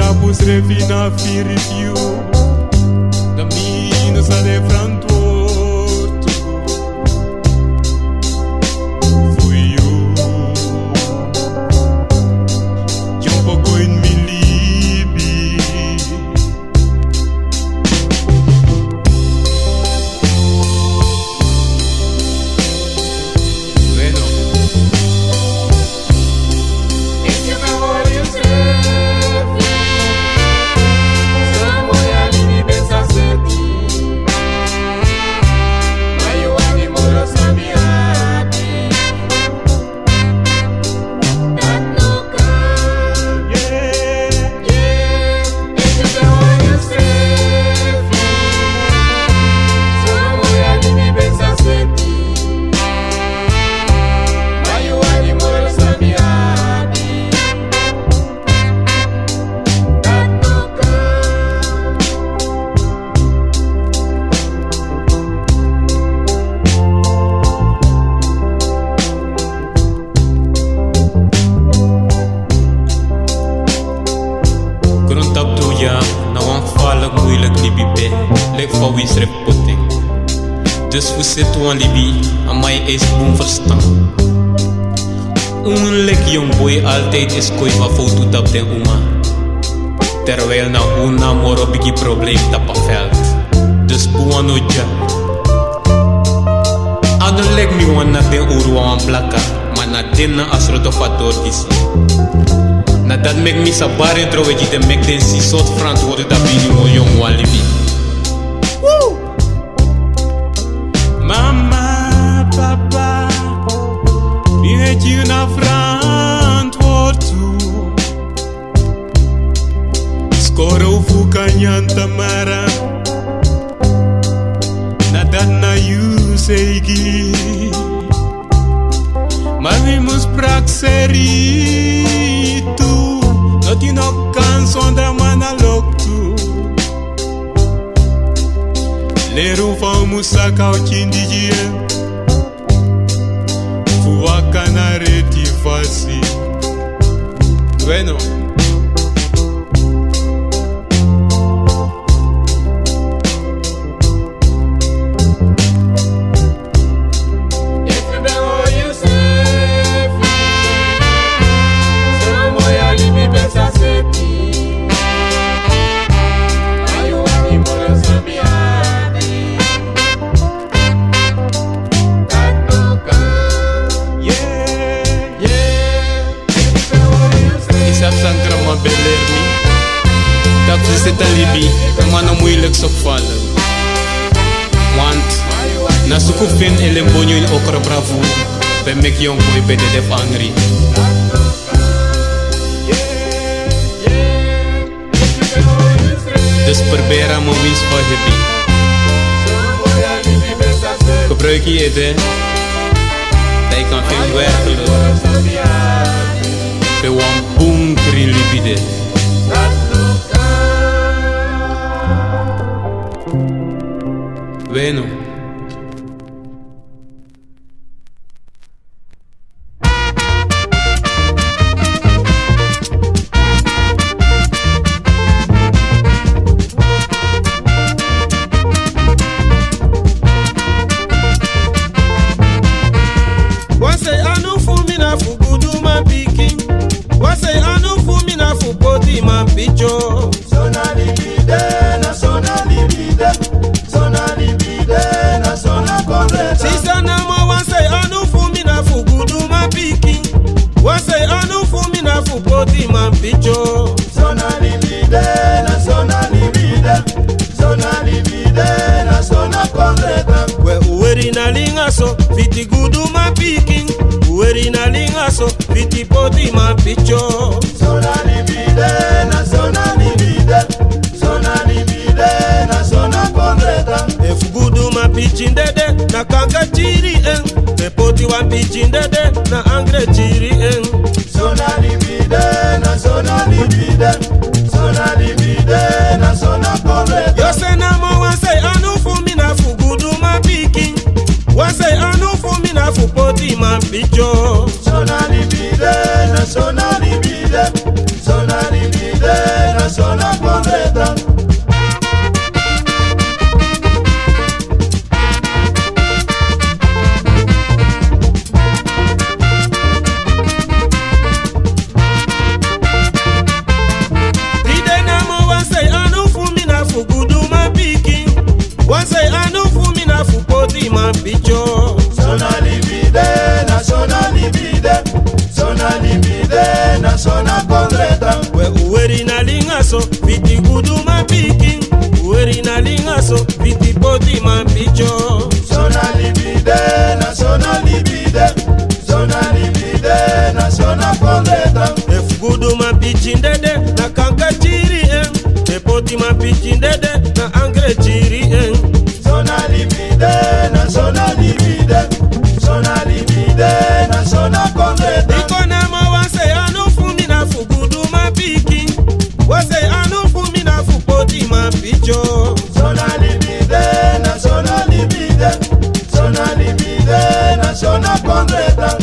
capus refina fi review. Da mine sa de frantwortu. Fui you. Jumpo go in mi libi. Bueno. Lek van wie schrijft potting. Dus we zitten aan Libi, aan mij is boem verstaan. Een lek jong boy altijd is kooi wat foto tap den oma. Terwijl na una moro bigi probleem tap veld. Dus boe no ja. Ado lek mi wan na den uru aan plaka, maar na den na asroto fator disi. Na dat mek mi sabare troweji de mek den si soort verantwoorden dat bini mo jong wan Libi. Mama, papa, wie het je na verantwoord toe? Skoro fukanyan tamara, nadat na you seigi. Maar we moest prak seri toe, dat je nog kan zonder man alok toe. Leru van musaka uchindijie fuwaka na retivasi. Bueno. Dat is het alibi, maar no moeilijk zo vallen. Want na suku fin elembonyo in okra bravo, bij mek jong boy bij de def angry. Dus probeer mo wins van hebi. Gebruik je het hè? Dat je kan veel werkelen. Bij wan boom kri libide. Bueno. Wase anu fumina fugudu man pikin. Wase anu fumina fupoti man picho. Sona libide, na sona libide. Sona libide, na sona konreta. Sisa na mo wase anu fumina fugudu man pikin. Wase anu fumina fupoti man picho. Sona libide, na sona libide. Sona libide, na sona konreta. We uweri na lingaso, fiti gudu man pikin. Uweri na lingaso, fiti poti man picho. Sona libide, na sona libide. Sona libide, na sona konreta. Efugudu ma pichin dede na kanga chiri en. Me poti wan pichin dede na angre chiri en. Sona libide, na sona libide. Sona libide, na sona konreta. Yo se na mo wan say anu fu mi na fugudu ma pikin. Wan say anu fu mi na fu poti man picho. Sona libide, na sona libide. Sona libide, na sona lingaso viti guduma piki ueri na lingaso viti poti mampicho Zona libide, na zona libide, zona libide, na zona kondeta. ef guduma pichi ndede na kanka chiri te poti mampichi ndede na angre chiri Zona libide, na zona libide, zona libide, na zona kondeta. iko na mawase anu fumi na fu guduma piki wase anu fumi na fu poti mampicho Zona libide, na zona libide, zona libide, na zona kondeta.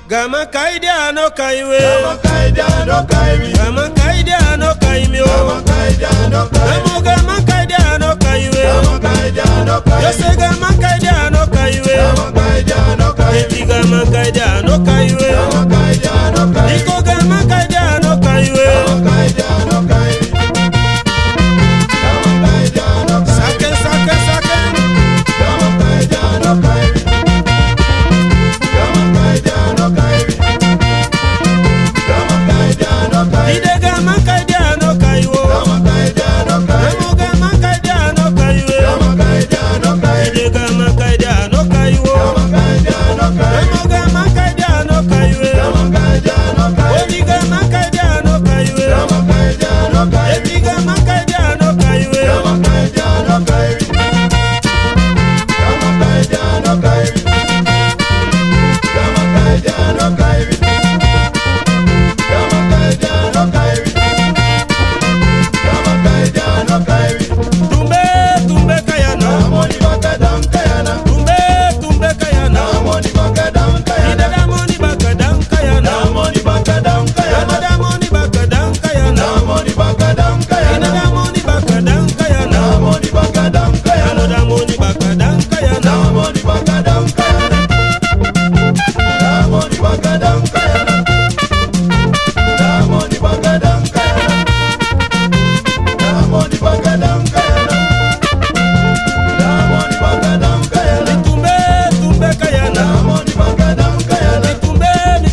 Gama kaide ano kaiwe Gama kaide ano kaiwe Gama kaide ano kaime Gama kaide ano kaiwe Gama kaide ano kaiwe Gama kaide ano kaiwe Yose gama kaide ano kaiwe Gama kaide ano kaiwe Eti gama kaide ano kaiwe Gama kaide ano kaiwe Iko gama kaide ano kaiwe Gama kaide ano kaiwe Gama kaide ano kaiwe Sake sake sake Gama kaide ano kaiwe Gama kaide ano kaiwe Gama kaide ano kaiwe Ide gama kaide ano kaiwo Gama kaide ano kaiwe Namo gama kaide ano kaiwe Gama kaide ano kaiwe Ide gama kaide ano kaiwo Gama kaide ano kaiwe Namo gama kaide ano kaiwe Gama kaide ano kaiwe Odi gama kaide ano kaiwe Gama kaide ano kaiwe Eti gama kaide ano kaiwe Gama kaide ano kaiwe Gama kaide ano kaiwe Gama kaide ano kaiwe Gama kaide ano kaiwe Gama kaide ano kaiwe Tumbe tumbe kayana Amoni bakadam kayana Tumbe kayana Amoni bakadam kayana Ida damoni bakadam kayana Amoni bakadam kayana Damoni bakadam kayana Amoni bakadam Ida kayana damoni bakadam kayana Amoni bakadam kayana Damoni bakadam kayana Amoni bakadam kayana Amoni bakadam kayana Amoni bakadam kayana Amoni bakadam kayana Amoni bakadam kayana Tumbe kayana Amoni bakadam kayana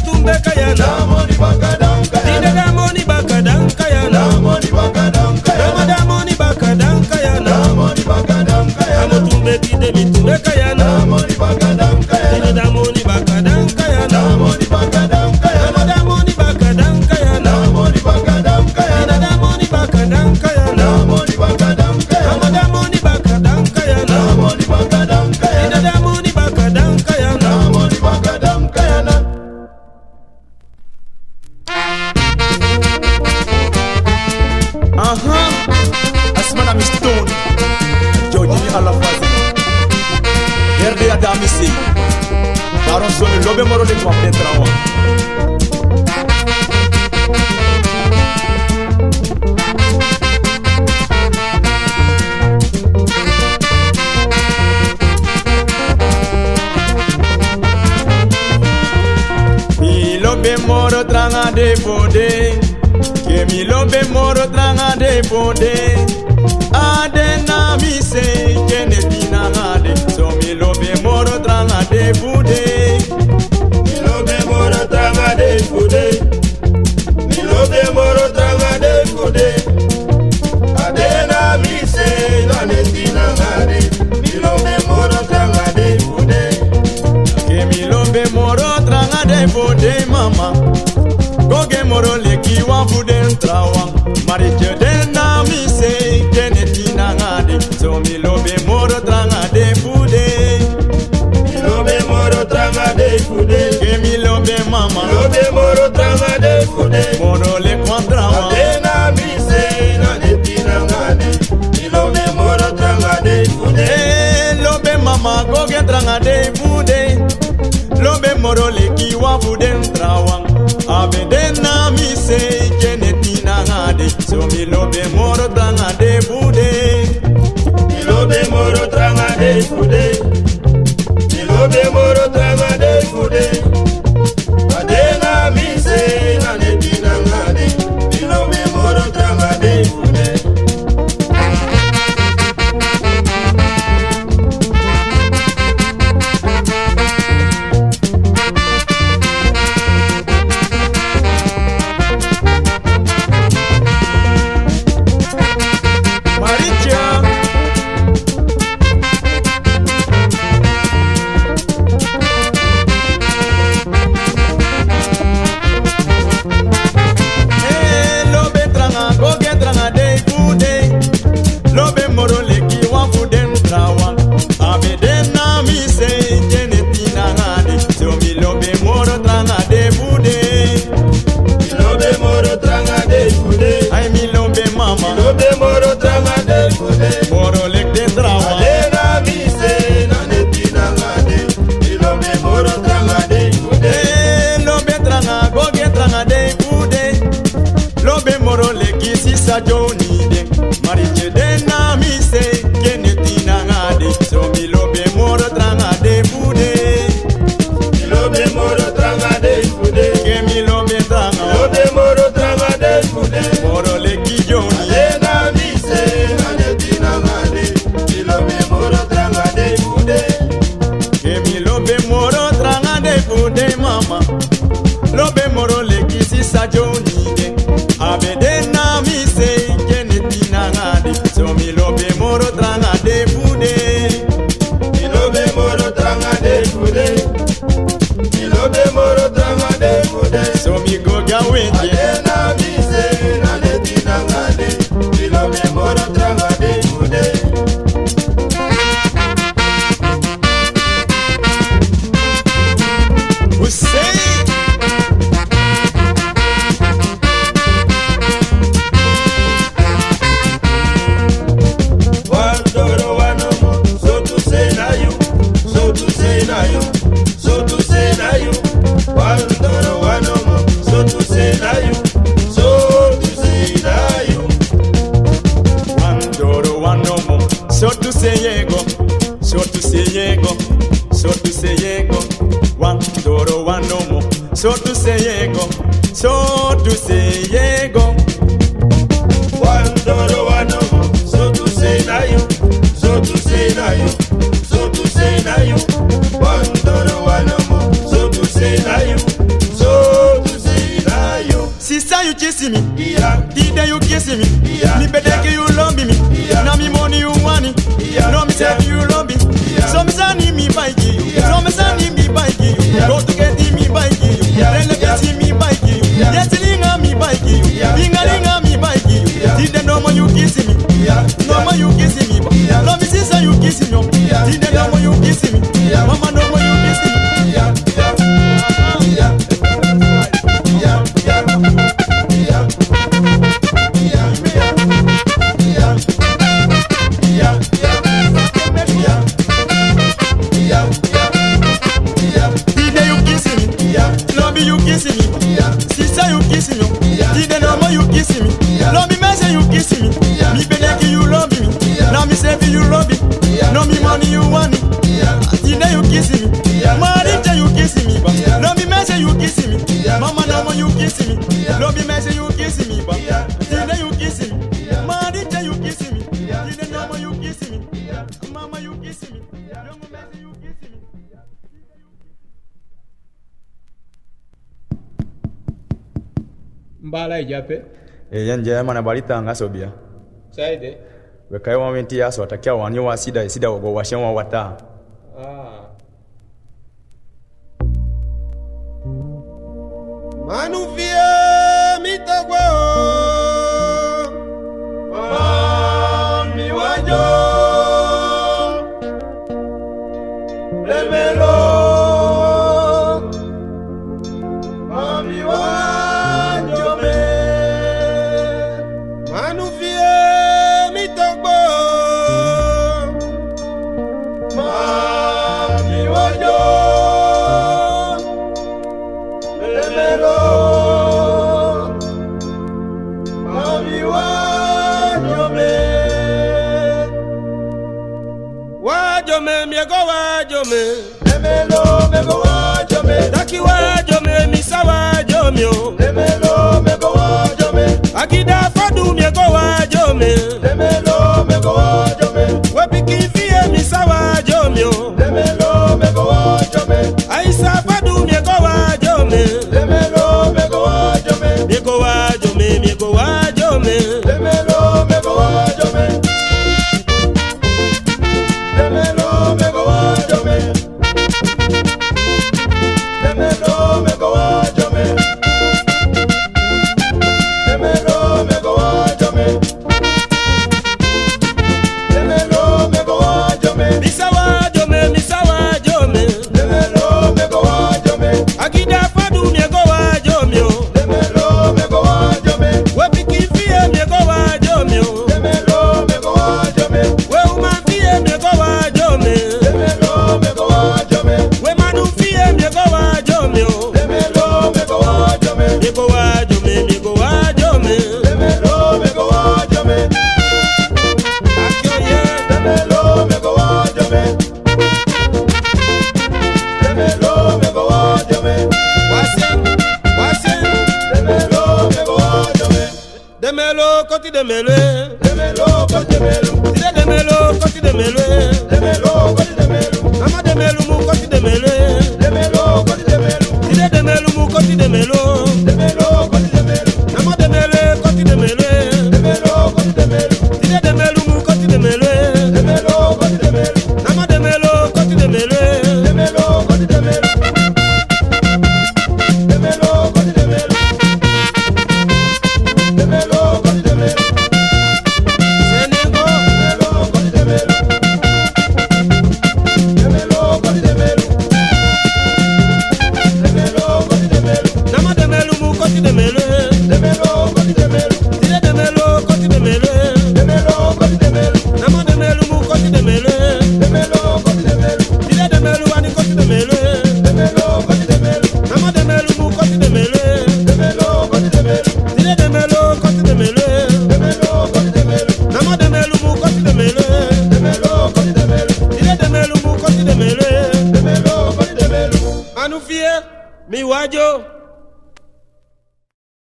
Tumbe kayana Amoni bakadam Ida kayana damoni bakadam kayana Amoni bakadam kayana Damoni bakadam kayana Amoni bakadam kayana Tumbe tide tumbe kayana Amoni bakadam kayana Ida damoni bakadam kayana Amoni bakadam kayana Damoni bakadam kayana Amoni bakadam kayana Ida damoni bakadam kayana Amoni bakadam kayana Damoni bakadam kayana Amoni bakadam kayana Ida damoni bakadam kayana Amoni bakadam kayana Asmana Mistone Jojini Alafazi Herde Adamisi Baron Soni Lobe Moro de Kwamde Trawa Mi Lobe Moro Tranga de Bode Que mi lobe moro tranga de bode Ade na mi se Kene tina ade So mi lobe moro tranga de bode Milobe moro tranga de fude Milobe moro tranga de fude Adena mi se na netina ngade Milobe moro tranga de fude Que mi lobe moro tranga de bode mama Goge moro leki wa buden trawa Mariche de na mi se Kene tina ade So mi lobe moro tranga de bode Milobe moro tranga de fude Que mi lobe mama Milobe moro tranga de fude Moro le quantrawa Adena mi se na netina ngade Milobe moro tranga de fude Lobe mama goge tranga de bude Lobe moro leki wa buden trawa Abede na mi se genetina ngade So mi lobe moro tranga de bude Milobe moro tranga de fude Milobe moro tranga de fude Adena mi se na netina ngade Milobe moro tranga de fude lobe moro leki sisa jonide abede na mi se geneti na ngade so mi lobe moro tranga de fude mi lobe moro tranga de fude mi lobe moro tranga de fude so mi go gawete na mi se na leti na ngade mi lobe moro tranga de fude So to say yego, so to say yego. One dollar, one no more. So to say na you, so to say na you, so to say na you. One dollar, one no more. So to say na you, so to say na you. Sister, you kissing me, Yeah. Dida, you kissing me, Yeah. Me better you love me, Yeah. Now me money you want it, Yeah. No me say you love me, Yeah. So me say me buy you, Yeah. So me say me buy you, Yeah. Go to get me buy you, Yeah. Then let me see me buy you, Yeah. Yes, linga me buy you, Yeah. linga me buy you, Yeah. Dida no more you kissing me, Yeah. No more you kissing me, Yeah. No me sister you kissing me, Yeah. Dida no more you kissing me, Yeah. Mama no more you kissing me. Yeah. Yeah. Yeah. Yeah. Yeah. Dida you kissing me, Lobby you kissing me, Sister you kissing me, Dida no more you kissing me, Lobby me say you kissing me, Me better you love me, Now me say you love me, No me money you want it, Dida you kissing me, Marita you kissing me, Lobby me say you kissing me, Mama no more you kissing me, Lobby me say you kissing me, Dida you kissing me, Marita you kissing me, Dida no more you kissing me, Mama you kissing me, Lobby me say you kissing me. Mbala ijape. Yanje mana balita ngasobia. Saide. Wekai wa menti yaso atakia wanyo wa sida wogo washen wa wata. Manufie mitagwe Mami wajo Lemelo Mami wajo me Manufie mitagwe Mami wajo Lemelo Mami wajo me Wajome miego wajome Lemelo mego wajo me Taki wajome misa wajome Lemelo mego wajo me Akida fadu miego wajome Lemelo mego wajo me Wepiki fie misa wajome Lemelo mego wajo me Aisa fadu miego wajome Lemelo mego wajo me Miego wajome miego wajome Lemelo mego wajo me Lemelo mego wajo me Lemelo mego wajo me Lemelo mego wajo me Lemelo mego wajo me Misa wajome misa wajome Lemelo mego wajo me Akida fadu miego wajome Lemelo mego wajo me Wepiki fie miego wajome Lemelo mego wajo me We uma fie miego wajome Lemelo mego wajo me We manu fie miego wajome Lemelo mego wajo me Miego wajome miego wajome Lemelo mego wajo me Akyo ye Lemelo mego wajo me Lemelo mego wajo me Wasen Lemelo mego wajo me Demelo koti demelo Lemelo kote melu Tide demelo koti demelo